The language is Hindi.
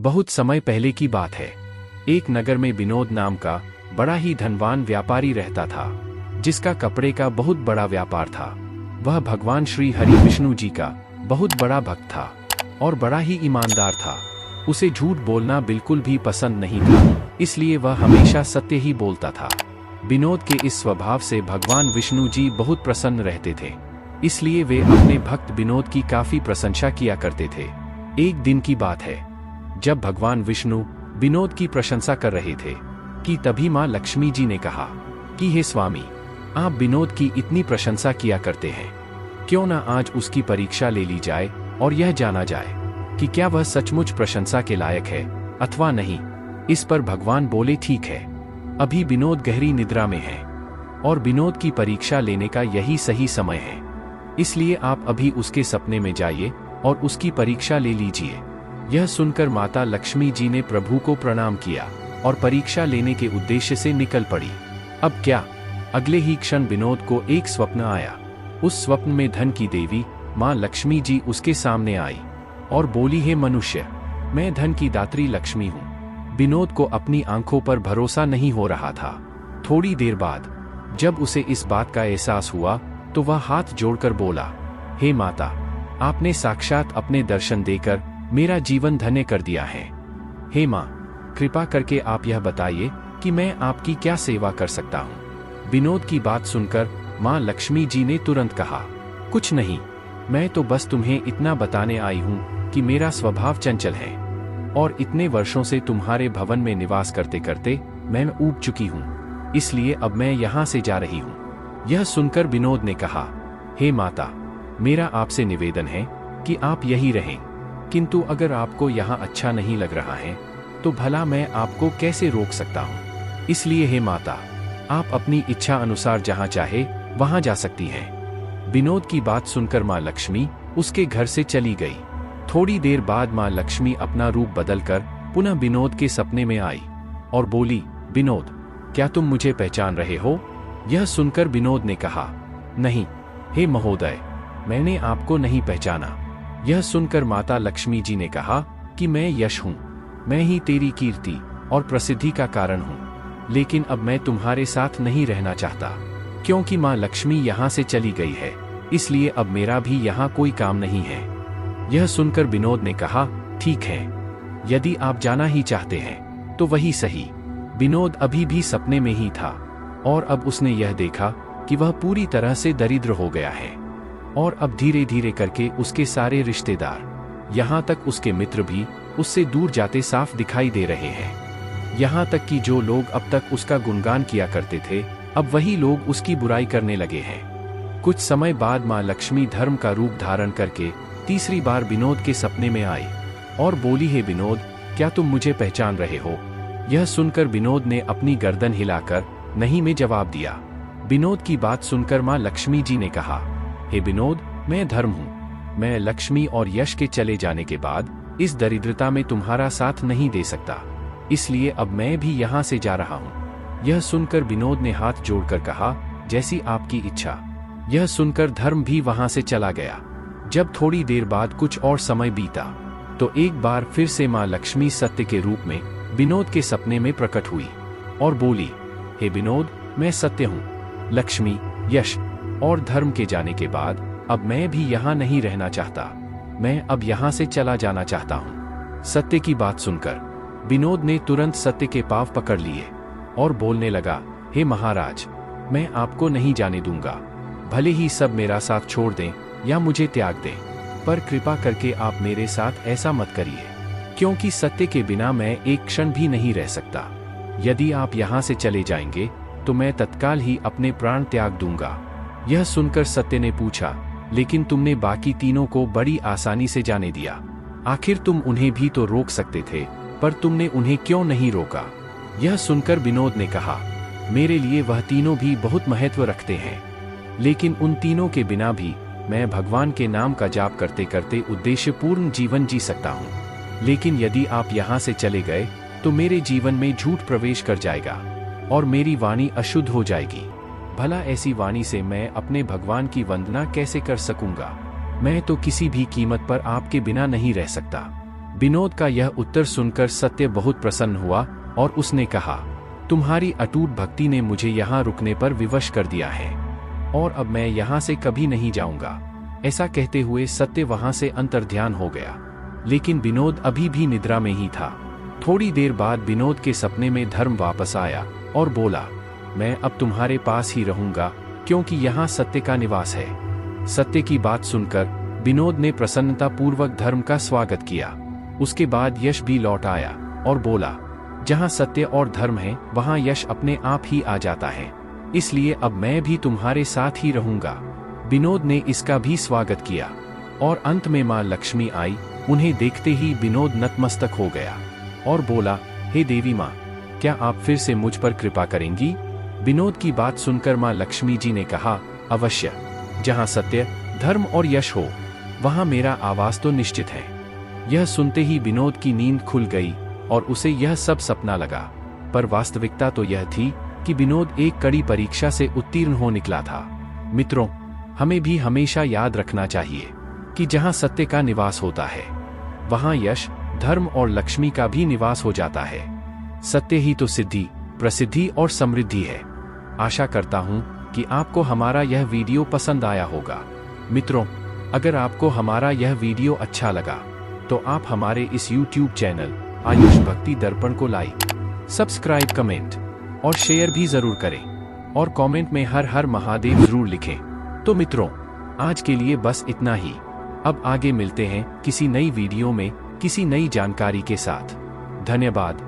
बहुत समय पहले की बात है। एक नगर में विनोद नाम का बड़ा ही धनवान व्यापारी रहता था, जिसका कपड़े का बहुत बड़ा व्यापार था। वह भगवान श्री हरि विष्णु जी का बहुत बड़ा भक्त था और बड़ा ही ईमानदार था। उसे झूठ बोलना बिल्कुल भी पसंद नहीं था, इसलिए वह हमेशा सत्य ही बोलता था। विनोद के इस स्वभाव से भगवान विष्णु जी बहुत प्रसन्न रहते थे, इसलिए वे अपने भक्त विनोद की काफी प्रशंसा किया करते थे। एक दिन की बात है, जब भगवान विष्णु विनोद की प्रशंसा कर रहे थे कि तभी माँ लक्ष्मी जी ने कहा कि हे स्वामी, आप विनोद की इतनी प्रशंसा किया करते हैं, क्यों ना आज उसकी परीक्षा ले ली जाए और यह जाना जाए कि क्या वह सचमुच प्रशंसा के लायक है अथवा नहीं। इस पर भगवान बोले, ठीक है, अभी विनोद गहरी निद्रा में है और विनोद की परीक्षा लेने का यही सही समय है, इसलिए आप अभी उसके सपने में जाइए और उसकी परीक्षा ले लीजिए। यह सुनकर माता लक्ष्मी जी ने प्रभु को प्रणाम किया और परीक्षा लेने के उद्देश्य से निकल पड़ी। अब क्या, अगले ही क्षण विनोद को एक स्वप्न आया। उस स्वप्न में धन की देवी माँ लक्ष्मी जी उसके सामने आई और बोली, हे मनुष्य, मैं धन की दात्री लक्ष्मी हूँ। विनोद को अपनी आंखों पर भरोसा नहीं हो रहा था। थोड़ी देर बाद जब उसे इस बात का एहसास हुआ तो वह हाथ जोड़कर बोला, हे माता, आपने साक्षात अपने दर्शन देकर मेरा जीवन धन्य कर दिया है। हे माँ, कृपा करके आप यह बताइए कि मैं आपकी क्या सेवा कर सकता हूँ। विनोद की बात सुनकर माँ लक्ष्मी जी ने तुरंत कहा, कुछ नहीं, मैं तो बस तुम्हें इतना बताने आई हूँ कि मेरा स्वभाव चंचल है और इतने वर्षों से तुम्हारे भवन में निवास करते करते मैं ऊब चुकी हूँ, इसलिए अब मैं यहाँ से जा रही हूँ। यह सुनकर विनोद ने कहा, हे माता, मेरा आपसे निवेदन है कि आप यही रहें, किंतु अगर आपको यहाँ अच्छा नहीं लग रहा है तो भला मैं आपको कैसे रोक सकता हूँ। इसलिए हे माता, आप अपनी इच्छा अनुसार जहाँ चाहे वहाँ जा सकती हैं। विनोद की बात सुनकर माँ लक्ष्मी उसके घर से चली गई। थोड़ी देर बाद माँ लक्ष्मी अपना रूप बदलकर पुनः विनोद के सपने में आई और बोली, विनोद, क्या तुम मुझे पहचान रहे हो? यह सुनकर विनोद ने कहा, नहीं हे महोदय, मैंने आपको नहीं पहचाना। यह सुनकर माता लक्ष्मी जी ने कहा कि मैं यश हूँ, मैं ही तेरी कीर्ति और प्रसिद्धि का कारण हूँ, लेकिन अब मैं तुम्हारे साथ नहीं रहना चाहता, क्योंकि माँ लक्ष्मी यहाँ से चली गई है, इसलिए अब मेरा भी यहाँ कोई काम नहीं है। यह सुनकर विनोद ने कहा, ठीक है, यदि आप जाना ही चाहते हैं तो वही सही। विनोद अभी भी सपने में ही था और अब उसने यह देखा कि वह पूरी तरह से दरिद्र हो गया है और अब धीरे धीरे करके उसके सारे रिश्तेदार, यहाँ तक उसके मित्र भी उससे दूर जाते साफ दिखाई दे रहे हैं। यहाँ तक कि जो लोग अब तक उसका गुणगान किया करते थे, अब वही लोग उसकी बुराई करने लगे हैं। कुछ समय बाद माँ लक्ष्मी धर्म का रूप धारण करके तीसरी बार विनोद के सपने में आई और बोली, हे विनोद, क्या तुम मुझे पहचान रहे हो? यह सुनकर विनोद ने अपनी गर्दन हिलाकर नहीं में जवाब दिया। विनोद की बात सुनकर माँ लक्ष्मी जी ने कहा, हे विनोद, मैं धर्म हूँ, मैं लक्ष्मी और यश के चले जाने के बाद इस दरिद्रता में तुम्हारा साथ नहीं दे सकता, इसलिए अब मैं भी यहाँ से जा रहा हूँ। यह सुनकर विनोद ने हाथ जोड़कर कहा, जैसी आपकी इच्छा। यह सुनकर धर्म भी वहाँ से चला गया। जब थोड़ी देर बाद कुछ और समय बीता तो एक बार फिर से माँ लक्ष्मी सत्य के रूप में विनोद के सपने में प्रकट हुई और बोली, हे विनोद, मैं सत्य हूँ, लक्ष्मी, यश और धर्म के जाने के बाद अब मैं भी यहाँ नहीं रहना चाहता, मैं अब यहाँ से चला जाना चाहता हूँ। सत्य की बात सुनकर विनोद ने तुरंत सत्य के पांव पकड़ लिए और बोलने लगा, हे महाराज, मैं आपको नहीं जाने दूंगा, भले ही सब मेरा साथ छोड़ दें या मुझे त्याग दें, पर कृपा करके आप मेरे साथ ऐसा मत करिए, क्योंकि सत्य के बिना मैं एक क्षण भी नहीं रह सकता। यदि आप यहाँ से चले जाएंगे तो मैं तत्काल ही अपने प्राण त्याग दूंगा। यह सुनकर सत्य ने पूछा, लेकिन तुमने बाकी तीनों को बड़ी आसानी से जाने दिया, आखिर तुम उन्हें भी तो रोक सकते थे, पर तुमने उन्हें क्यों नहीं रोका? यह सुनकर विनोद ने कहा, मेरे लिए वह तीनों भी बहुत महत्व रखते हैं, लेकिन उन तीनों के बिना भी मैं भगवान के नाम का जाप करते करते उद्देश्यपूर्ण जीवन जी सकता हूँ। लेकिन यदि आप यहाँ से चले गए तो मेरे जीवन में झूठ प्रवेश कर जाएगा और मेरी वाणी अशुद्ध हो जाएगी। भला ऐसी वाणी से मैं अपने भगवान की वंदना कैसे कर सकूंगा? मैं तो किसी भी कीमत पर आपके बिना नहीं रह सकता। विनोद का यह उत्तर सुनकर सत्य बहुत प्रसन्न हुआ और उसने कहा, तुम्हारी अटूट भक्ति ने मुझे यहाँ रुकने पर विवश कर दिया है और अब मैं यहाँ से कभी नहीं जाऊंगा। ऐसा कहते हुए सत्य वहां से अंतर्ध्यान हो गया, लेकिन विनोद अभी भी निद्रा में ही था। थोड़ी देर बाद विनोद के सपने में धर्म वापस आया और बोला, मैं अब तुम्हारे पास ही रहूंगा क्योंकि यहाँ सत्य का निवास है। सत्य की बात सुनकर विनोद ने प्रसन्नता पूर्वक धर्म का स्वागत किया। उसके बाद यश भी लौट आया और बोला, जहाँ सत्य और धर्म है वहाँ यश अपने आप ही आ जाता है, इसलिए अब मैं भी तुम्हारे साथ ही रहूंगा। विनोद ने इसका भी स्वागत किया और अंत में माँ लक्ष्मी आई। उन्हें देखते ही विनोद नतमस्तक हो गया और बोला, हे देवी माँ, क्या आप फिर से मुझ पर कृपा करेंगी? विनोद की बात सुनकर माँ लक्ष्मी जी ने कहा, अवश्य। जहाँ सत्य, धर्म और यश हो वहाँ मेरा आवास तो निश्चित है। यह सुनते ही विनोद की नींद खुल गई और उसे यह सब सपना लगा, पर वास्तविकता तो यह थी कि विनोद एक कड़ी परीक्षा से उत्तीर्ण हो निकला था। मित्रों, हमें भी हमेशा याद रखना चाहिए कि जहाँ सत्य का निवास होता है वहाँ यश, धर्म और लक्ष्मी का भी निवास हो जाता है। सत्य ही तो सिद्धि, प्रसिद्धि और समृद्धि है। आशा करता हूँ कि आपको हमारा यह वीडियो पसंद आया होगा। मित्रों, अगर आपको हमारा यह वीडियो अच्छा लगा तो आप हमारे इस YouTube चैनल आयुष भक्ति दर्पण को लाइक, सब्सक्राइब, कमेंट और शेयर भी जरूर करें और कमेंट में हर हर महादेव जरूर लिखें। तो मित्रों, आज के लिए बस इतना ही। अब आगे मिलते हैं किसी नई वीडियो में किसी नई जानकारी के साथ। धन्यवाद।